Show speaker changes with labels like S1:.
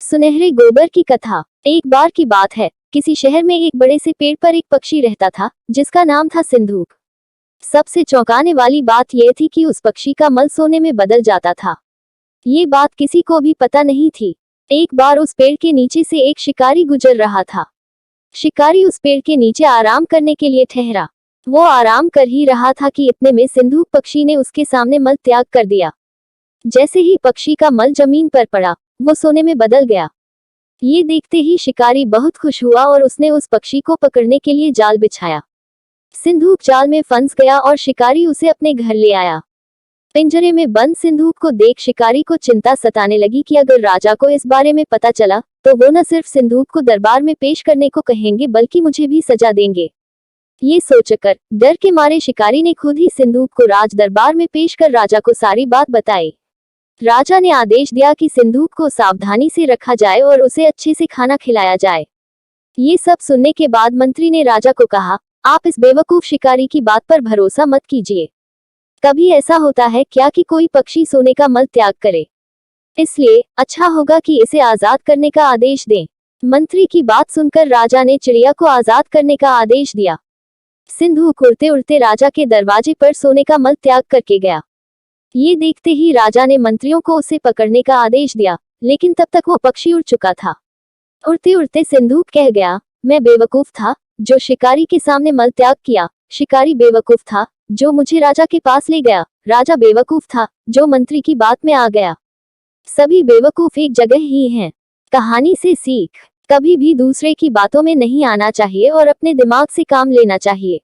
S1: सुनहरे गोबर की कथा। एक बार की बात है, किसी शहर में एक बड़े से पेड़ पर एक पक्षी रहता था जिसका नाम था सिंदूक। सबसे चौंकाने वाली बात यह थी कि उस पक्षी का मल सोने में बदल जाता था। ये बात किसी को भी पता नहीं थी। एक बार उस पेड़ के नीचे से एक शिकारी गुजर रहा था। शिकारी उस पेड़ के नीचे आराम करने के लिए ठहरा। वो आराम कर ही रहा था कि इतने में सिंदूक पक्षी ने उसके सामने मल त्याग कर दिया। जैसे ही पक्षी का मल जमीन पर पड़ा, वो सोने में बदल गया। ये देखते ही शिकारी बहुत खुश हुआ और उसने उस पक्षी को पकड़ने के लिए जाल बिछाया। सिंदूक जाल में फंस गया और शिकारी उसे अपने घर ले आया। पिंजरे में बंद सिंदूक को देख शिकारी को चिंता सताने लगी कि अगर राजा को इस बारे में पता चला तो वो न सिर्फ सिंदूक को दरबार में पेश करने को कहेंगे बल्कि मुझे भी सजा देंगे। ये सोचकर डर के मारे शिकारी ने खुद ही सिंदूक को राज दरबार में पेश कर राजा को सारी बात बताई। राजा ने आदेश दिया कि सिंदूक को सावधानी से रखा जाए और उसे अच्छे से खाना खिलाया जाए। ये सब सुनने के बाद मंत्री ने राजा को कहा, आप इस बेवकूफ शिकारी की बात पर भरोसा मत कीजिए। कभी ऐसा होता है क्या कि कोई पक्षी सोने का मल त्याग करे? इसलिए अच्छा होगा कि इसे आजाद करने का आदेश दें। मंत्री की बात सुनकर राजा ने चिड़िया को आजाद करने का आदेश दिया। सिंदूक उड़ते उड़ते राजा के दरवाजे पर सोने का मल त्याग करके गया। ये देखते ही राजा ने मंत्रियों को उसे पकड़ने का आदेश दिया, लेकिन तब तक वो पक्षी उड़ चुका था। उड़ते उड़ते सिंदूक कह गया, मैं बेवकूफ था जो शिकारी के सामने मल त्याग किया। शिकारी बेवकूफ था जो मुझे राजा के पास ले गया। राजा बेवकूफ था जो मंत्री की बात में आ गया। सभी बेवकूफ एक जगह ही हैं। कहानी से सीख, कभी भी दूसरे की बातों में नहीं आना चाहिए और अपने दिमाग से काम लेना चाहिए।